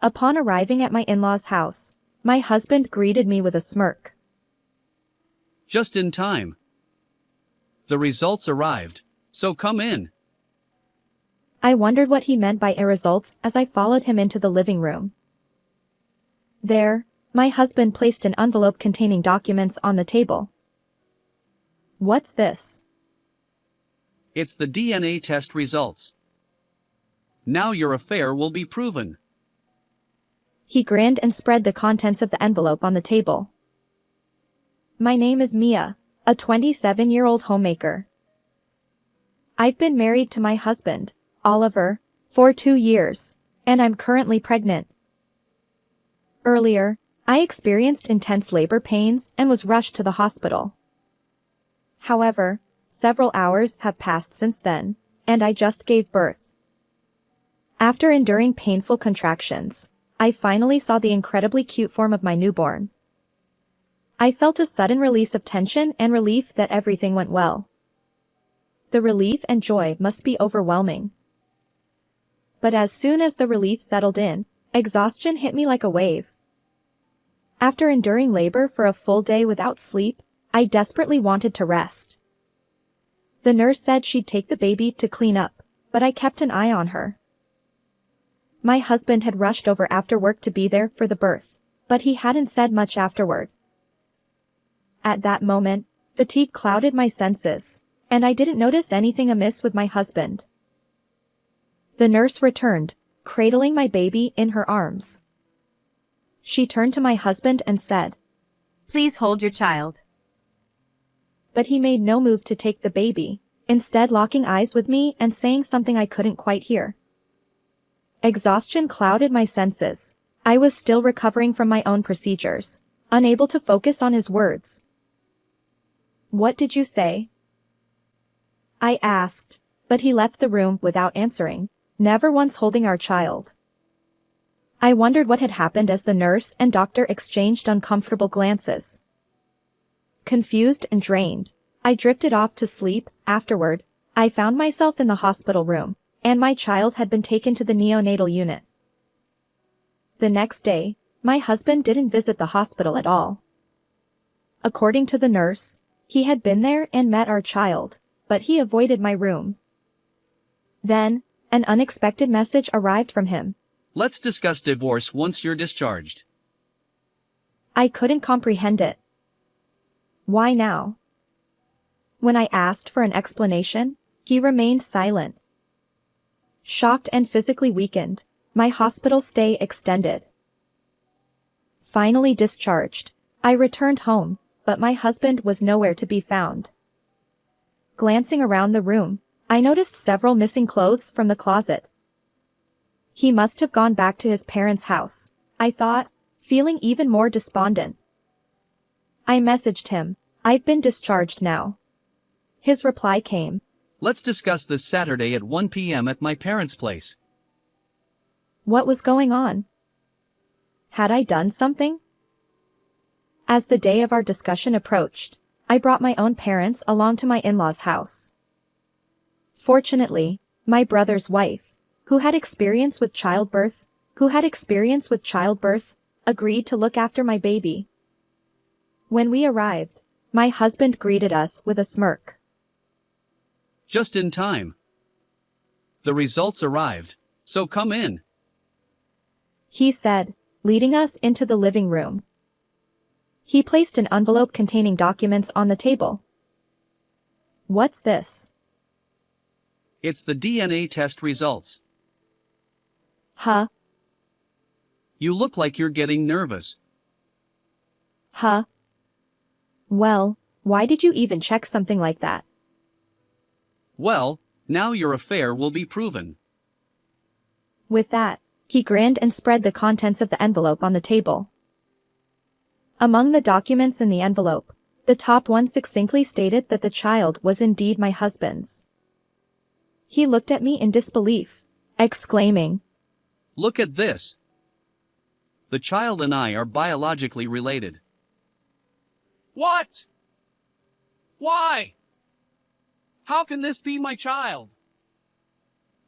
Upon arriving at my in-laws' house, my husband greeted me with a smirk. Just in time. The results arrived, so come in. I wondered what he meant by results as I followed him into the living room. There, my husband placed an envelope containing documents on the table. What's this? It's the DNA test results. Now your affair will be proven. He grinned and spread the contents of the envelope on the table. My name is Mia, a 27-year-old homemaker. I've been married to my husband, Oliver, for 2 years, and I'm currently pregnant. Earlier, I experienced intense labor pains and was rushed to the hospital. However, several hours have passed since then, and I just gave birth. After enduring painful contractions, I finally saw the incredibly cute form of my newborn. I felt a sudden release of tension and relief that everything went well. The relief and joy must be overwhelming. But as soon as the relief settled in, exhaustion hit me like a wave. After enduring labor for a full day without sleep, I desperately wanted to rest. The nurse said she'd take the baby to clean up, but I kept an eye on her. My husband had rushed over after work to be there for the birth, but he hadn't said much afterward. At that moment, fatigue clouded my senses, and I didn't notice anything amiss with my husband. The nurse returned, cradling my baby in her arms. She turned to my husband and said, "Please hold your child." But he made no move to take the baby, instead locking eyes with me and saying something I couldn't quite hear. Exhaustion clouded my senses. I was still recovering from my own procedures, unable to focus on his words. "What did you say?" I asked, but he left the room without answering, never once holding our child. I wondered what had happened as the nurse and doctor exchanged uncomfortable glances. Confused and drained, I drifted off to sleep. Afterward, I found myself in the hospital room, and my child had been taken to the neonatal unit. The next day, my husband didn't visit the hospital at all. According to the nurse, he had been there and met our child, but he avoided my room. Then, an unexpected message arrived from him. Let's discuss divorce once you're discharged. I couldn't comprehend it. Why now? When I asked for an explanation, he remained silent. Shocked and physically weakened, my hospital stay extended. Finally discharged, I returned home, but my husband was nowhere to be found. Glancing around the room, I noticed several missing clothes from the closet. He must have gone back to his parents' house, I thought, feeling even more despondent. I messaged him, "I've been discharged now." His reply came, Let's discuss this Saturday at 1 p.m. at my parents' place. What was going on? Had I done something? As the day of our discussion approached, I brought my own parents along to my in-laws' house. Fortunately, my brother's wife, who had experience with childbirth, agreed to look after my baby. When we arrived, my husband greeted us with a smirk. Just in time. The results arrived, so come in. He said, leading us into the living room. He placed an envelope containing documents on the table. What's this? It's the DNA test results. Huh? You look like you're getting nervous. Huh? Well, why did you even check something like that? Well, now your affair will be proven. With that, he grinned and spread the contents of the envelope on the table. Among the documents in the envelope, the top one succinctly stated that the child was indeed my husband's. He looked at me in disbelief, exclaiming, Look at this. The child and I are biologically related. What? Why? How can this be my child?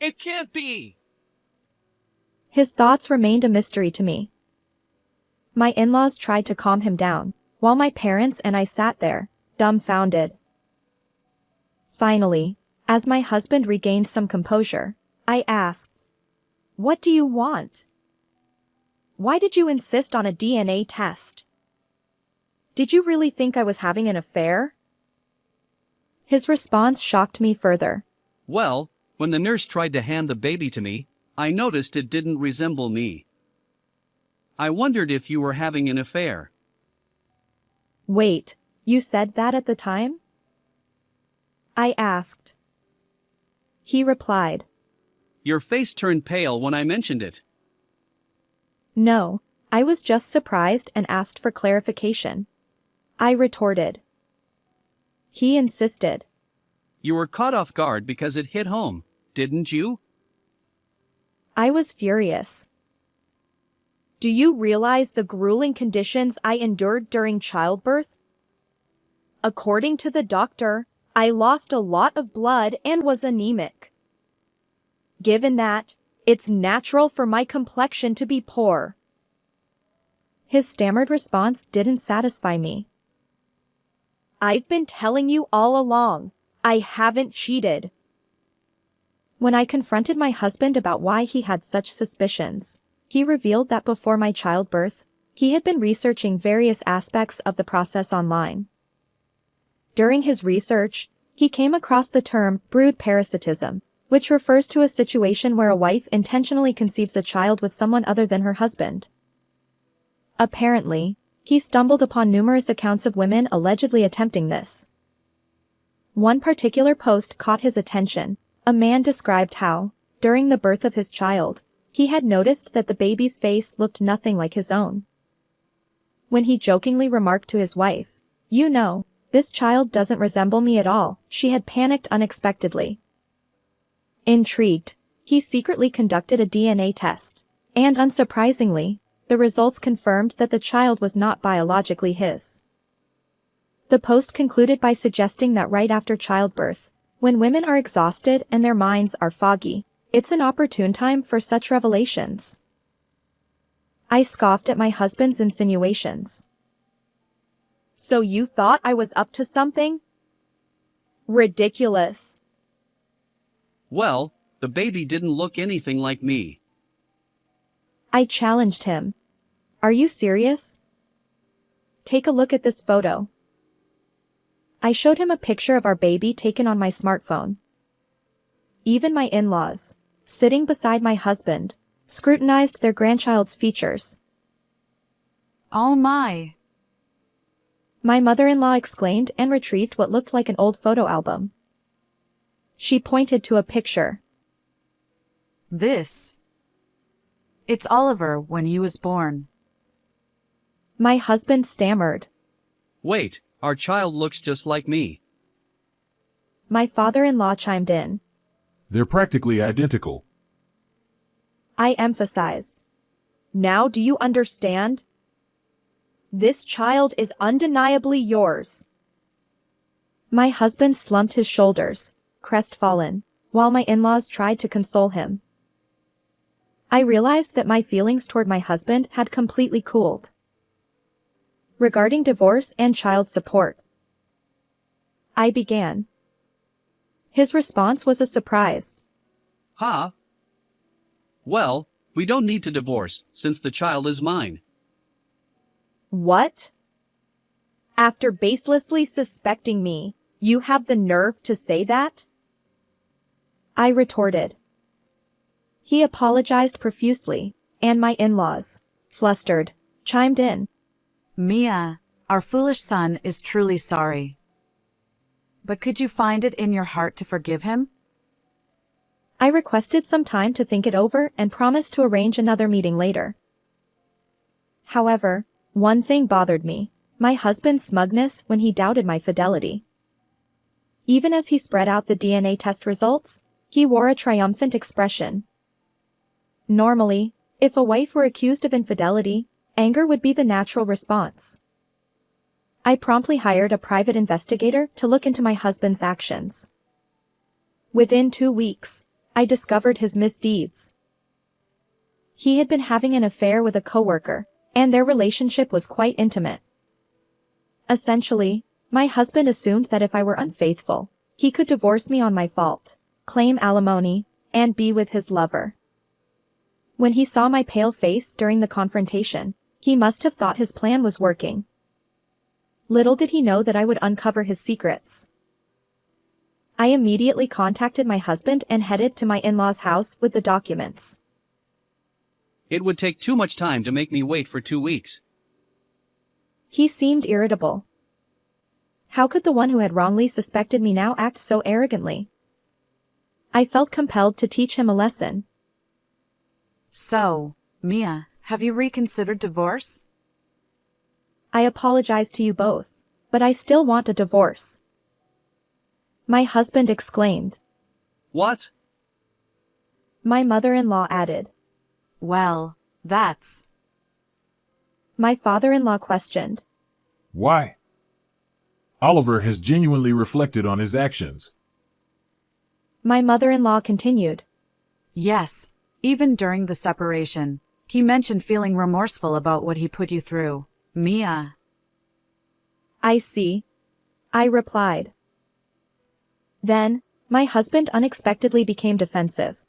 It can't be. His thoughts remained a mystery to me. My in-laws tried to calm him down, while my parents and I sat there, dumbfounded. Finally, as my husband regained some composure, I asked, "What do you want? Why did you insist on a DNA test? Did you really think I was having an affair?" His response shocked me further. Well, when the nurse tried to hand the baby to me, I noticed it didn't resemble me. I wondered if you were having an affair. Wait, you said that at the time? I asked. He replied, Your face turned pale when I mentioned it. "No, I was just surprised and asked for clarification," I retorted. He insisted. You were caught off guard because it hit home, didn't you? I was furious. "Do you realize the grueling conditions I endured during childbirth? According to the doctor, I lost a lot of blood and was anemic. Given that, it's natural for my complexion to be poor." His stammered response didn't satisfy me. "I've been telling you all along, I haven't cheated." When I confronted my husband about why he had such suspicions, he revealed that before my childbirth, he had been researching various aspects of the process online. During his research, he came across the term brood parasitism, which refers to a situation where a wife intentionally conceives a child with someone other than her husband. Apparently, he stumbled upon numerous accounts of women allegedly attempting this. One particular post caught his attention. A man described how, during the birth of his child, he had noticed that the baby's face looked nothing like his own. When he jokingly remarked to his wife, "You know, this child doesn't resemble me at all," she had panicked unexpectedly. Intrigued, he secretly conducted a DNA test, and unsurprisingly, the results confirmed that the child was not biologically his. The post concluded by suggesting that right after childbirth, when women are exhausted and their minds are foggy, it's an opportune time for such revelations. I scoffed at my husband's insinuations. "So you thought I was up to something? Ridiculous." Well, the baby didn't look anything like me. I challenged him. "Are you serious? Take a look at this photo." I showed him a picture of our baby taken on my smartphone. Even my in-laws, sitting beside my husband, scrutinized their grandchild's features. Oh my. My mother-in-law exclaimed and retrieved what looked like an old photo album. She pointed to a picture. It's Oliver when he was born. My husband stammered. Wait, our child looks just like me. My father-in-law chimed in. They're practically identical. I emphasized. "Now do you understand? This child is undeniably yours." My husband slumped his shoulders, crestfallen, while my in-laws tried to console him. I realized that my feelings toward my husband had completely cooled. Regarding divorce and child support, I began. His response was a surprise. Huh? Well, we don't need to divorce, since the child is mine. "What? After baselessly suspecting me, you have the nerve to say that?" I retorted. He apologized profusely, and my in-laws, flustered, chimed in. Mia, our foolish son is truly sorry. But could you find it in your heart to forgive him? I requested some time to think it over and promised to arrange another meeting later. However, one thing bothered me, my husband's smugness when he doubted my fidelity. Even as he spread out the DNA test results, he wore a triumphant expression. Normally, if a wife were accused of infidelity, anger would be the natural response. I promptly hired a private investigator to look into my husband's actions. Within 2 weeks, I discovered his misdeeds. He had been having an affair with a coworker, and their relationship was quite intimate. Essentially, my husband assumed that if I were unfaithful, he could divorce me on my fault, claim alimony, and be with his lover. When he saw my pale face during the confrontation, he must have thought his plan was working. Little did he know that I would uncover his secrets. I immediately contacted my husband and headed to my in-laws' house with the documents. It would take too much time to make me wait for 2 weeks. He seemed irritable. How could the one who had wrongly suspected me now act so arrogantly? I felt compelled to teach him a lesson. So, Mia, have you reconsidered divorce? I apologize to you both, but I still want a divorce. My husband exclaimed. What? My mother-in-law added. Well, that's... My father-in-law questioned. Why? Oliver has genuinely reflected on his actions. My mother-in-law continued. Yes, even during the separation, he mentioned feeling remorseful about what he put you through, Mia. I see. I replied. Then, my husband unexpectedly became defensive.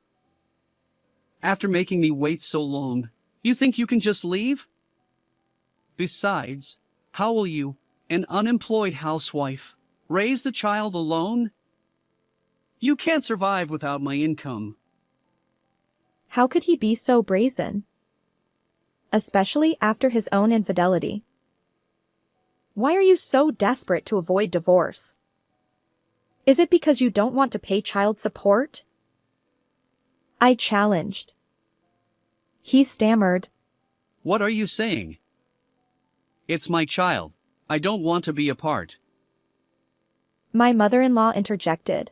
After making me wait so long, you think you can just leave? Besides, how will you, an unemployed housewife, raise the child alone? You can't survive without my income. How could he be so brazen? Especially after his own infidelity. Why are you so desperate to avoid divorce? Is it because you don't want to pay child support? I challenged. He stammered. What are you saying? It's my child. I don't want to be apart. My mother-in-law interjected.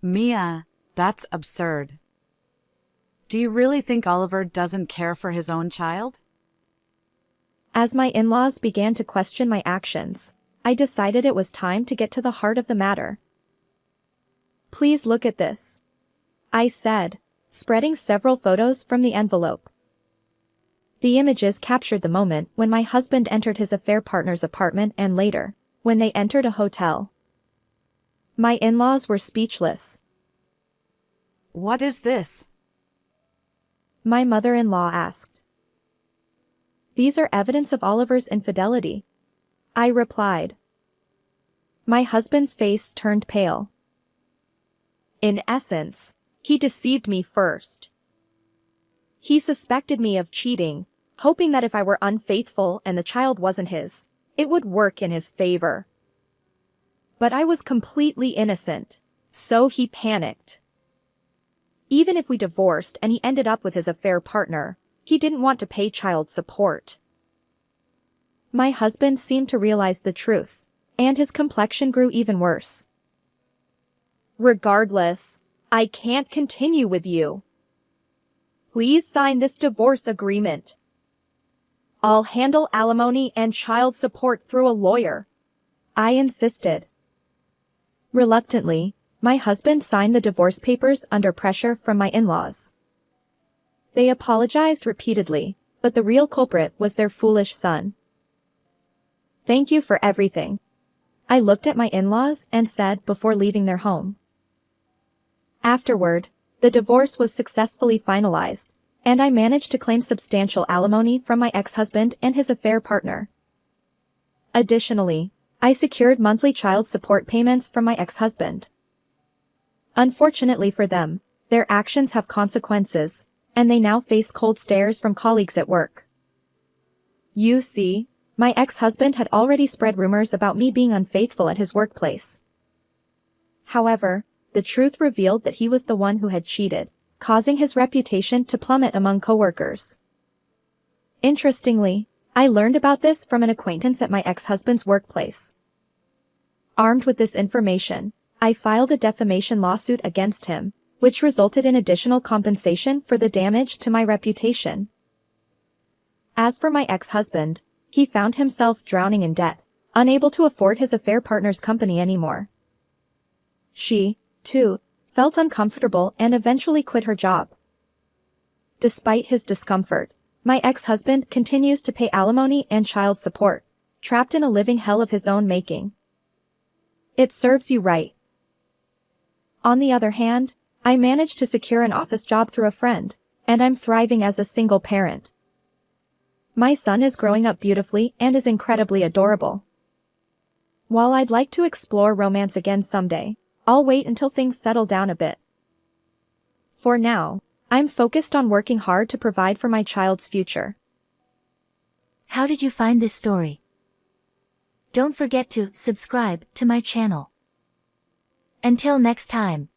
Mia, that's absurd. Do you really think Oliver doesn't care for his own child? As my in-laws began to question my actions, I decided it was time to get to the heart of the matter. Please look at this, I said, spreading several photos from the envelope. The images captured the moment when my husband entered his affair partner's apartment and later, when they entered a hotel. My in-laws were speechless. What is this? My mother-in-law asked. These are evidence of Oliver's infidelity, I replied. My husband's face turned pale. In essence, he deceived me first. He suspected me of cheating, hoping that if I were unfaithful and the child wasn't his, it would work in his favor. But I was completely innocent, so he panicked. Even if we divorced and he ended up with his affair partner, he didn't want to pay child support. My husband seemed to realize the truth, and his complexion grew even worse. Regardless, I can't continue with you. Please sign this divorce agreement. I'll handle alimony and child support through a lawyer, I insisted. Reluctantly, my husband signed the divorce papers under pressure from my in-laws. They apologized repeatedly, but the real culprit was their foolish son. Thank you for everything, I looked at my in-laws and said before leaving their home. Afterward, the divorce was successfully finalized, and I managed to claim substantial alimony from my ex-husband and his affair partner. Additionally, I secured monthly child support payments from my ex-husband. Unfortunately for them, their actions have consequences, and they now face cold stares from colleagues at work. You see, my ex-husband had already spread rumors about me being unfaithful at his workplace. However, the truth revealed that he was the one who had cheated, causing his reputation to plummet among coworkers. Interestingly, I learned about this from an acquaintance at my ex-husband's workplace. Armed with this information, I filed a defamation lawsuit against him, which resulted in additional compensation for the damage to my reputation. As for my ex-husband, he found himself drowning in debt, unable to afford his affair partner's company anymore. She, too, felt uncomfortable and eventually quit her job. Despite his discomfort, my ex-husband continues to pay alimony and child support, trapped in a living hell of his own making. It serves you right. On the other hand, I managed to secure an office job through a friend, and I'm thriving as a single parent. My son is growing up beautifully and is incredibly adorable. While I'd like to explore romance again someday, I'll wait until things settle down a bit. For now, I'm focused on working hard to provide for my child's future. How did you find this story? Don't forget to subscribe to my channel. Until next time.